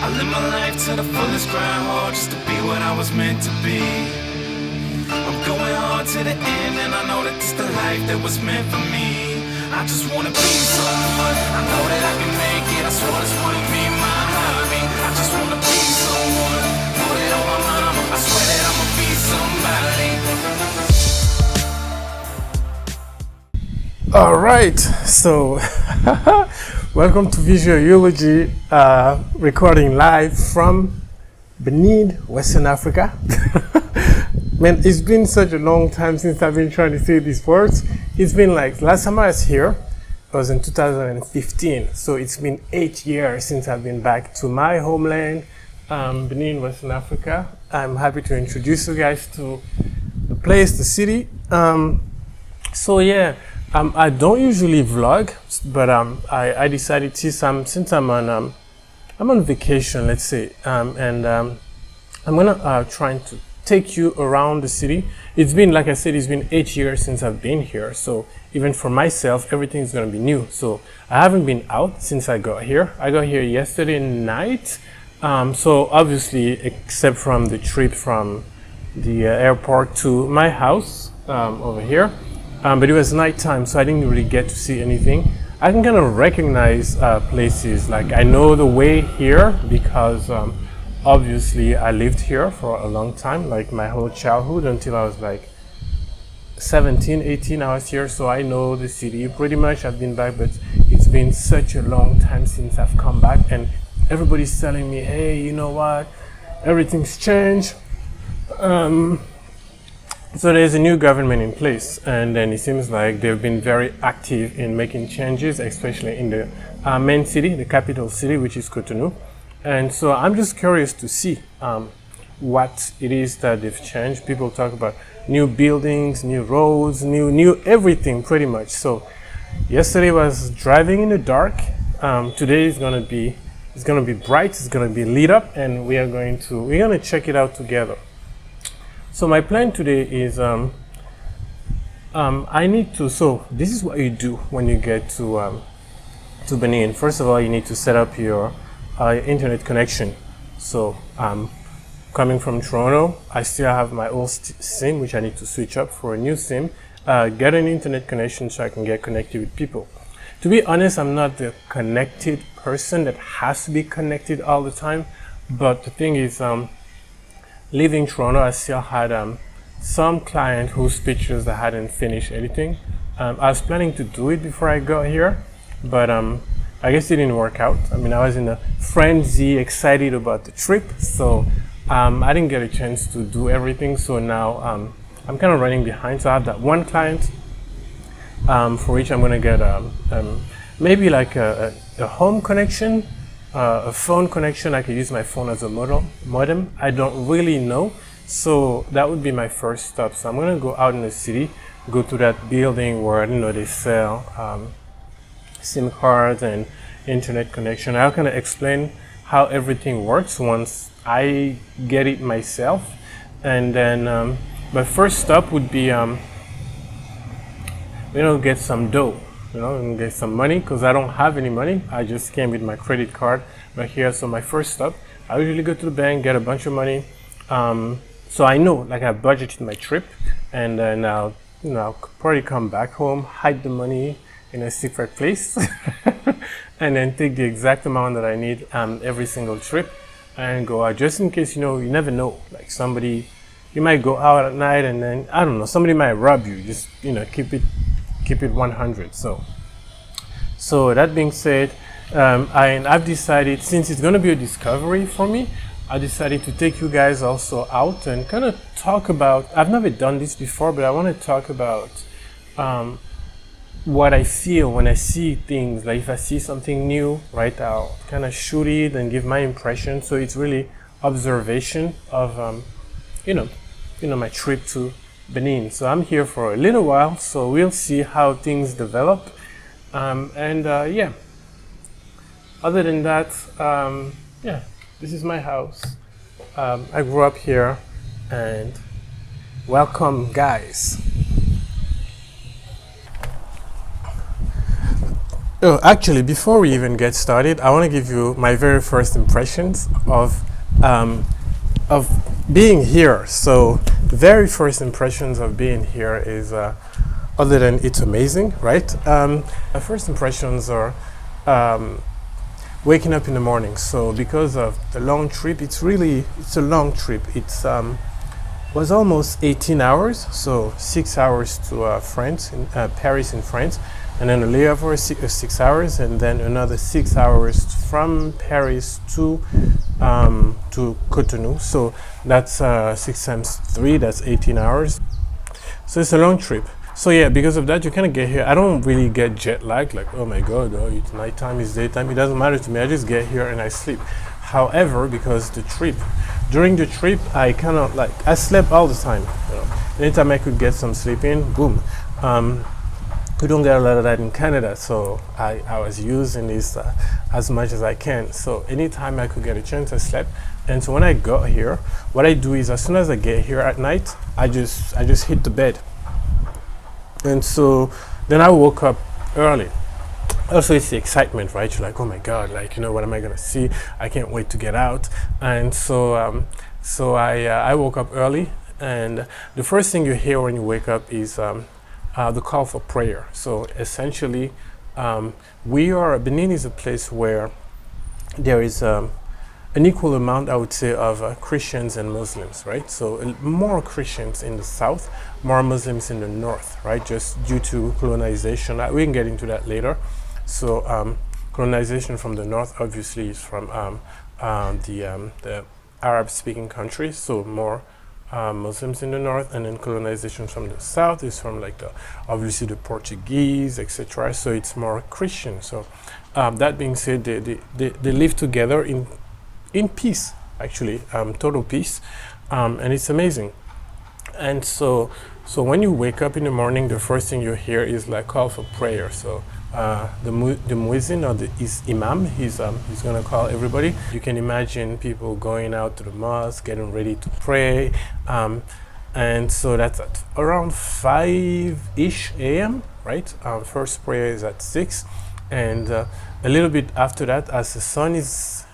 I live my life to the fullest, grind hard just to be what I was meant to be. I'm going hard to the end, and I know that this the life that was meant for me. I just wanna be someone, I know that I can make it. I swear this wanna be my hobby. I just wanna be someone, put it on my mama. I swear that I'ma be somebody. All right, so welcome to Visual Eulogy, recording live from Benin, Western Africa. Man, it's been such a long time since I've been trying to say these words. It's been like, last time I was here, it was in 2015. So it's been 8 years since I've been back to my homeland, Benin, Western Africa. I'm happy to introduce you guys to the place, the city. I don't usually vlog, but I decided since I'm on vacation, let's say, I'm gonna try to take you around the city. It's been, like I said, it's been 8 years since I've been here, so even for myself, everything is gonna be new. So I haven't been out since I got here. I got here yesterday night. So obviously, except from the trip from the airport to my house over here. But it was nighttime, so I didn't really get to see anything. I can kind of recognize places, like I know the way here because obviously I lived here for a long time, like my whole childhood until I was like 17, 18, I was here, so I know the city pretty much. I've been back, but it's been such a long time since I've come back, and everybody's telling me, hey, you know what, everything's changed. So there's a new government in place, and then it seems like they've been very active in making changes, especially in the main city, the capital city, which is Cotonou. And so I'm just curious to see what it is that they've changed. People talk about new buildings, new roads, new everything pretty much. So yesterday was driving in the dark. Today is gonna be bright. It's gonna be lit up, and we're gonna check it out together. So my plan today is so this is what you do when you get to Benin. First of all, you need to set up your internet connection. So coming from Toronto, I still have my old SIM, which I need to switch up for a new SIM, get an internet connection so I can get connected with people. To be honest, I'm not the connected person that has to be connected all the time, but the thing is, leaving Toronto, I still had some client whose pictures I hadn't finished editing. I was planning to do it before I got here, but I guess it didn't work out. I mean, I was in a frenzy, excited about the trip, so I didn't get a chance to do everything. So now I'm kind of running behind. So I have that one client for which I'm gonna get maybe like a home connection. A phone connection. I could use my phone as a modem. I don't really know, so that would be my first stop. So I'm gonna go out in the city, go to that building where they sell SIM cards and internet connection. I'll kind of explain how everything works once I get it myself, and then my first stop would be get some dough. And get some money, because I don't have any money. I just came with my credit card right here. So my first stop, I usually go to the bank, get a bunch of money. So I know, like, I budgeted my trip, and then I'll probably come back home, hide the money in a secret place, and then take the exact amount that I need every single trip, and go out. Just in case, you never know. Like you might go out at night, and then I don't know, somebody might rob you. Just keep it 100. So that being said, I've decided, since it's going to be a discovery for me, I decided to take you guys also out and kind of talk about, I've never done this before, but I want to talk about what I feel when I see things. Like if I see something new, right, I'll kind of shoot it and give my impression. So it's really observation of my trip to Benin. So I'm here for a little while, so we'll see how things develop. Other than that, this is my house. I grew up here, and welcome, guys. Oh, actually, before we even get started, I want to give you my very first impressions um, of being here. So, very first impressions of being here is, other than it's amazing, right? My first impressions are um, waking up in the morning. So, because of the long trip, it's a long trip. It's was almost 18 hours, so 6 hours to France, in Paris in France, and then a layover 6 hours, and then another 6 hours from Paris to Cotonou. So that's 6 times 3, that's 18 hours. So it's a long trip. So yeah, because of that, you kind of get here. I don't really get jet lag, like oh my god, oh, it's nighttime, it's daytime. It doesn't matter to me. I just get here and I sleep. However, because during the trip, I kind of like I slept all the time. Anytime I could get some sleep in, boom. We don't get a lot of that in Canada, so I was using this as much as I can. So anytime I could get a chance, I slept. And so when I got here, what I do is as soon as I get here at night, I just hit the bed. And so then I woke up early. Also, it's the excitement, right? You're like, oh my god, like what am I gonna see? I can't wait to get out. And so I woke up early, and the first thing you hear when you wake up is the call for prayer. So essentially, Benin is a place where there is an equal amount, I would say, of Christians and Muslims, right? So more Christians in the south, more Muslims in the north, right? Just due to colonization. We can get into that later. So colonization from the north obviously is from the Arab-speaking countries, so more Muslims in the north, and then colonization from the south is from like obviously the Portuguese, etc. So it's more Christian. So that being said, they live together in peace, actually, total peace, and it's amazing. And so when you wake up in the morning, the first thing you hear is like call for prayer. So the muezzin, or his imam, he's gonna call everybody. You can imagine people going out to the mosque, getting ready to pray, and so that's at around 5-ish a.m. right? First prayer is at 6, and a little bit after that, as the sun is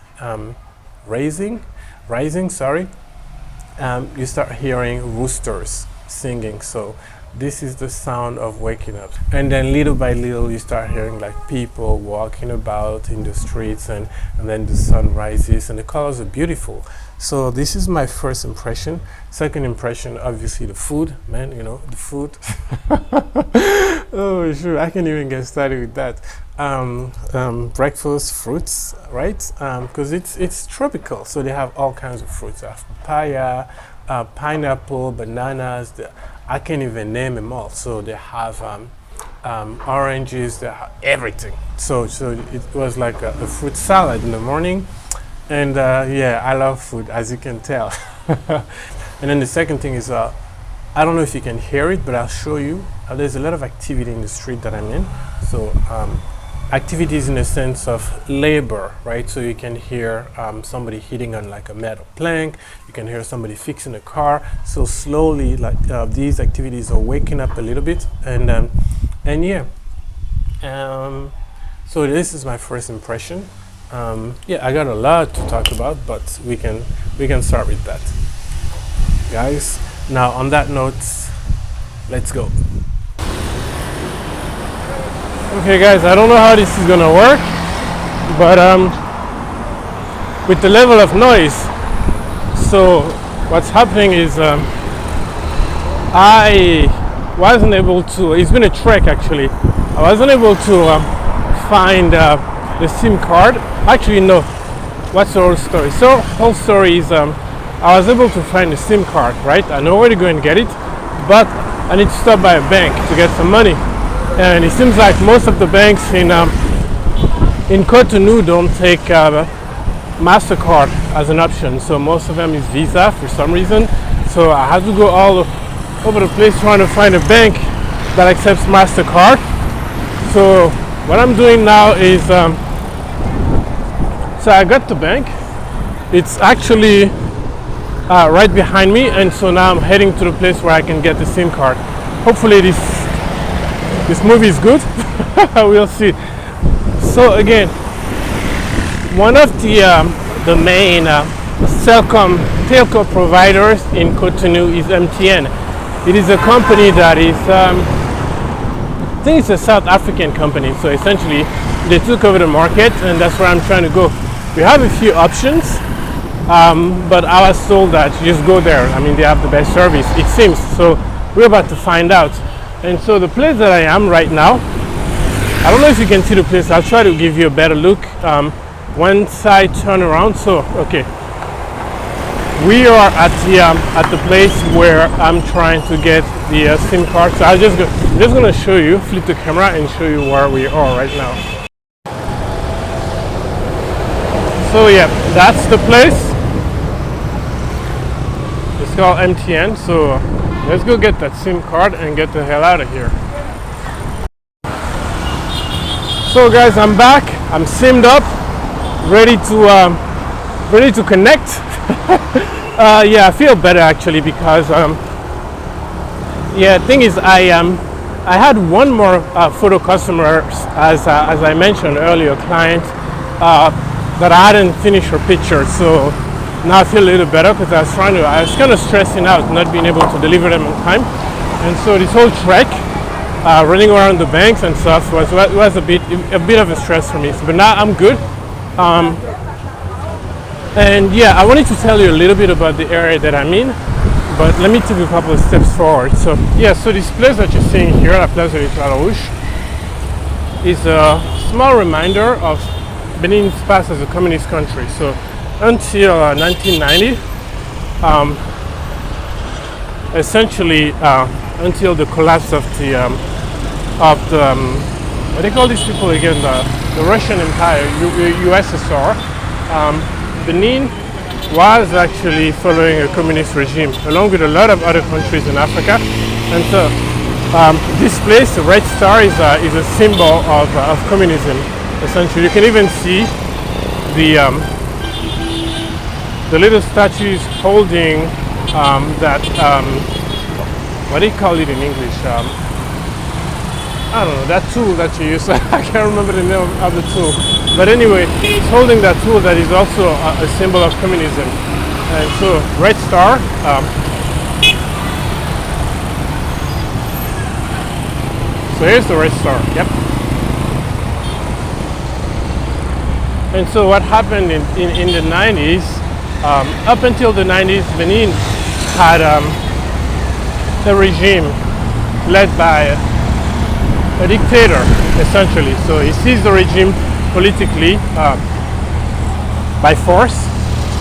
rising, sorry, you start hearing roosters singing. So this is the sound of waking up, and then little by little you start hearing like people walking about in the streets, and then the sun rises and the colors are beautiful. So this is my first impression. Second impression, obviously the food, man, the food. Oh sure, I can't even get started with that. Breakfast fruits, right? Because it's tropical, so they have all kinds of fruits. They have papaya, pineapple, bananas. I can't even name them all. So they have oranges, they have everything. So it was like a fruit salad in the morning, and yeah, I love food, as you can tell. And then the second thing is, I don't know if you can hear it, but I'll show you. There's a lot of activity in the street that I'm in. So activities in the sense of labor, right? So you can hear somebody hitting on like a metal plank. You can hear somebody fixing a car. So slowly, like these activities are waking up a little bit, and yeah. So this is my first impression. Yeah, I got a lot to talk about, but we can start with that, guys. Now, on that note, let's go. Okay guys, I don't know how this is gonna work, but with the level of noise, so what's happening is I wasn't able to, it's been a trek actually, I wasn't able to find the SIM card. Actually no, what's the whole story? So whole story is I was able to find the SIM card, right? I know where to go and get it, but I need to stop by a bank to get some money. And it seems like most of the banks in Cotonou don't take MasterCard as an option. So most of them is Visa for some reason. So I had to go all over the place trying to find a bank that accepts MasterCard. So what I'm doing now is, so I got the bank. It's actually right behind me, and so now I'm heading to the place where I can get the SIM card. Hopefully this movie is good. We'll see. So again, one of the main telco providers in Cotonou is MTN. It is a company that is, I think it's a South African company. So essentially, they took over the market, and that's where I'm trying to go. We have a few options, but I was told that just go there. I mean, they have the best service, it seems. So we're about to find out. And so the place that I am right now, I don't know if you can see the place. I'll try to give you a better look. Once I turn around, so okay, we are at the place where I'm trying to get the SIM card. So I'm just gonna show you, flip the camera and show you where we are right now. So yeah, that's the place. It's called MTN. So let's go get that SIM card and get the hell out of here. So guys, I'm back. I'm simmed up, ready to connect. Yeah, I feel better actually because yeah, thing is I had one more photo customer as I mentioned earlier, client that I hadn't finished her picture. So now I feel a little better because I was kind of stressing out not being able to deliver them on time, and so this whole trek. Running around the banks and stuff was a bit of a stress for me. But now I'm good. And yeah, I wanted to tell you a little bit about the area that I'm in, but let me take a couple of steps forward. So yeah, so this place that you're seeing here, La Place de l'Étoile Rouge, is a small reminder of Benin's past as a communist country. So until 1990, essentially until the collapse of the what do they call these people again? The Russian Empire, USSR. Benin was actually following a communist regime, along with a lot of other countries in Africa. And so this place, the Red Star, is a symbol of communism. Essentially, you can even see the little statues holding that. What do you call it in English? I don't know, that tool that you use. I can't remember the name of the tool. But anyway, it's holding that tool that is also a symbol of communism. And so, Red Star. So here's the Red Star, yep. And so what happened in the 90s, up until the 90s, Benin had a regime led by a dictator, essentially. So he seized the regime politically by force,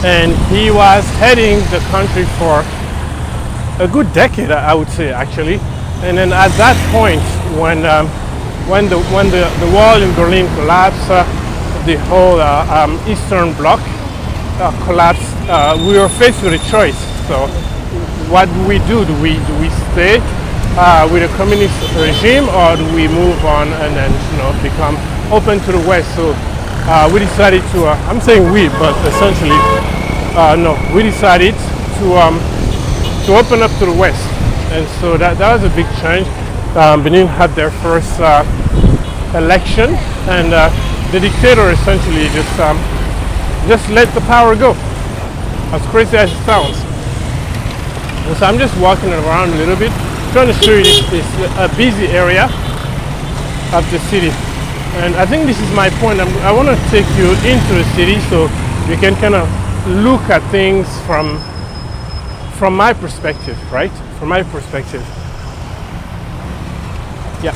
and he was heading the country for a good decade, I would say, actually. And then at that point, when the wall in Berlin collapsed, the whole Eastern Bloc collapsed, we were faced with a choice. So what do we do? Do we stay with a communist regime, or do we move on and then become open to the West? So we decided to. I'm saying we, but essentially, no. We decided to open up to the West, and so that was a big change. Benin had their first election, and the dictator essentially just let the power go. As crazy as it sounds. And so I'm just walking around a little bit, trying to show you this a busy area of the city. And I think this is my point. I want to take you into the city so you can kind of look at things from my perspective, right? From my perspective. Yeah.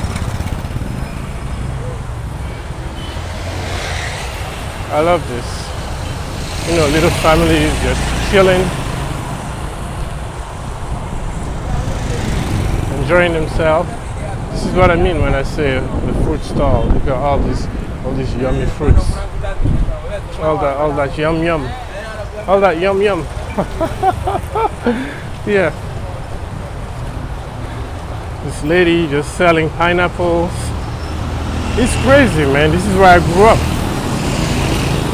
I love this. Little families just chilling, enjoying themselves. This is what I mean when I say the fruit stall. Look at all these yummy fruits. All that yum yum. All that yum yum. Yeah. This lady just selling pineapples. It's crazy, man. This is where I grew up.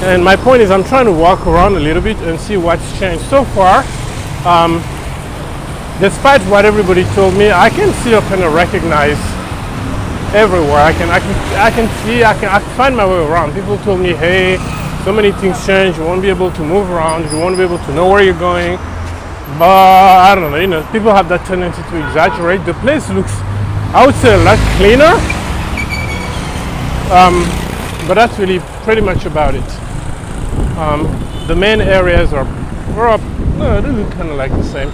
And my point is, I'm trying to walk around a little bit and see what's changed. So far, despite what everybody told me, I can still kind of recognize everywhere. I can see, I can find my way around. People told me, hey, so many things change. You won't be able to move around. You won't be able to know where you're going. But I don't know. You know, people have that tendency to exaggerate. The place looks, I would say, a lot cleaner. But that's really pretty much about it. The main areas are no, they look kind of like the same.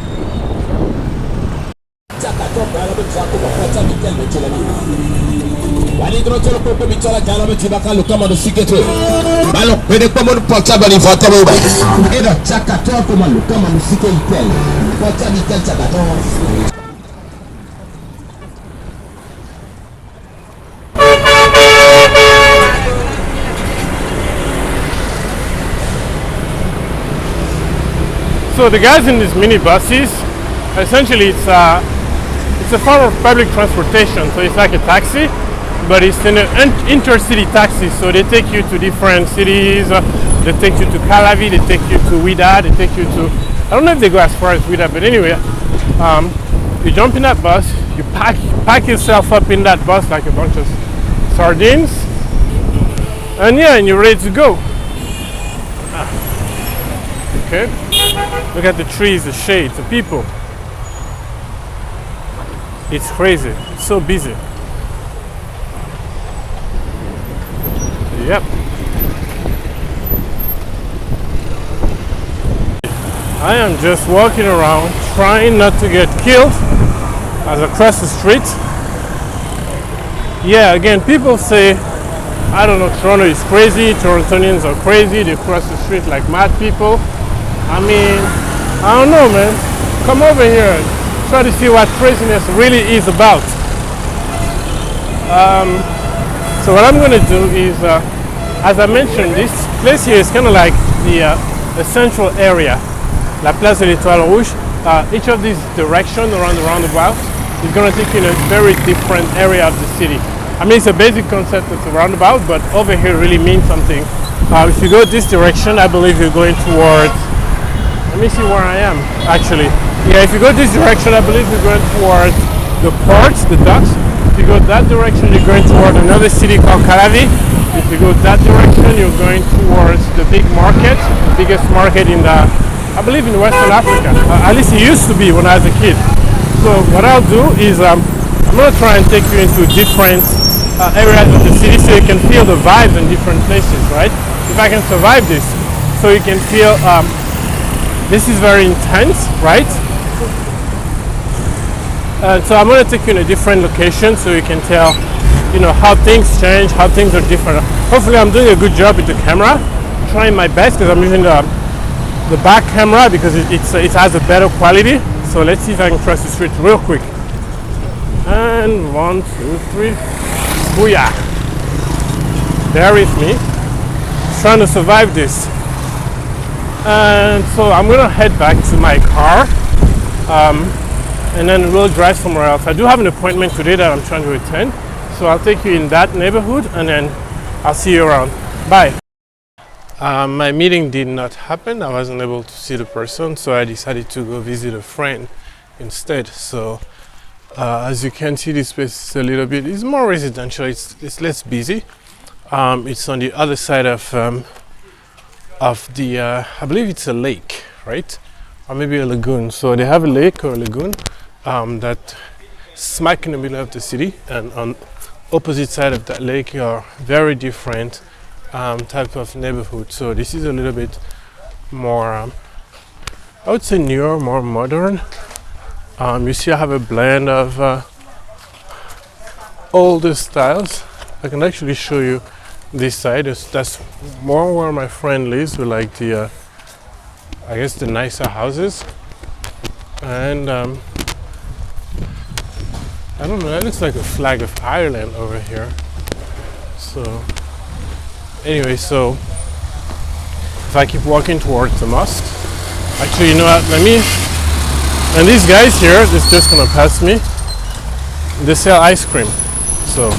So the guys in these mini buses, essentially it's a form of public transportation. So it's like a taxi, but it's an intercity taxi. So they take you to different cities. They take you to Calavi, they take you to Ouida, they take you to, I don't know if they go as far as Ouida, but anyway, you jump in that bus, you pack yourself up in that bus like a bunch of sardines, and yeah, and you're ready to go. Okay, look at the trees, the shade, the people. It's crazy, it's so busy. Yep. I am just walking around trying not to get killed as I cross the street. Yeah, again, people say, I don't know, Toronto is crazy, Torontonians are crazy, they cross the street like mad people. I mean, I don't know, man. Come over here and try to see what craziness really is about. So what I'm going to do is, as I mentioned, this place here is kind of like the central area, La Place de l'Étoile Rouge. Each of these directions around the roundabout is going to take you in a very different area of the city. I mean, it's a basic concept of a roundabout, but over here really means something. If you go this direction, I believe you're going towards, let me see where I am, actually. Yeah, if you go this direction, I believe you're going towards the ports, the docks. If you go that direction, you're going toward another city called Calavi. If you go that direction, you're going towards the big market, the biggest market in the, I believe in Western Africa. At least it used to be when I was a kid. So what I'll do is I'm going to try and take you into different areas of the city so you can feel the vibes in different places, right? If I can survive this, so you can feel this is very intense, right? So I'm going to take you in a different location so you can tell, you know, how things change, how things are different. Hopefully I'm doing a good job with the camera. I'm trying my best because I'm using the back camera because it has a better quality. So let's see if I can cross the street real quick. And 1, 2, 3. Booyah! Bear with me. Trying to survive this. And so I'm gonna head back to my car, and then we'll drive somewhere else. I do have an appointment today that I'm trying to attend, so I'll take you in that neighborhood and then I'll see you around. Bye. My meeting did not happen. I wasn't able to see the person, so I decided to go visit a friend instead. So as you can see, this place is a little bit, it's more residential, it's less busy. It's on the other side of the I believe it's a lake, right? Or maybe a lagoon. So they have a lake or a lagoon that smack in the middle of the city, and on opposite side of that lake are very different type of neighborhood. So this is a little bit more I would say newer, more modern. You see I have a blend of older styles. I can actually show you this side. That's more where my friend lives, with like the I guess the nicer houses. And I don't know, that looks like a flag of Ireland over here. So anyway, so if I keep walking towards the mosque, actually, you know what, and these guys here, they're just gonna pass me, they sell ice cream. So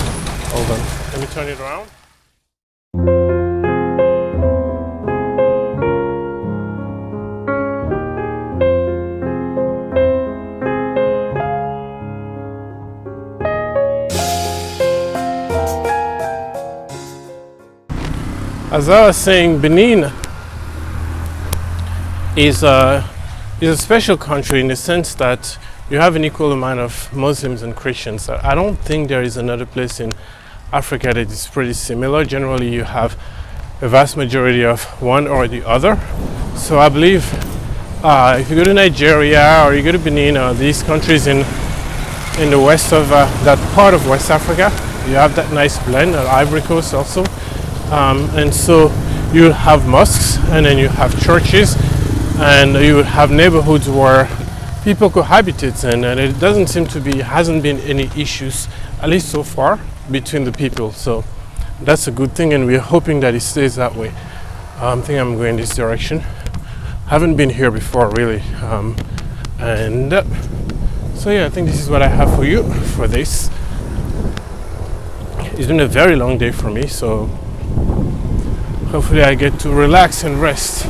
hold on, let me turn it around. As I was saying, Benin is a special country in the sense that you have an equal amount of Muslims and Christians. I don't think there is another place in Africa that is pretty similar. Generally, you have a vast majority of one or the other. So I believe if you go to Nigeria or you go to Benin or these countries in the west of that part of West Africa, you have that nice blend of Ivory Coast also. And so you have mosques, and then you have churches, and you have neighborhoods where people cohabitate, and it doesn't seem to be, hasn't been any issues, at least so far, between the people. So that's a good thing, and we're hoping that it stays that way. I think I'm going this direction. Haven't been here before, really. So yeah, I think this is what I have for you for this. It's been a very long day for me, so hopefully I get to relax and rest.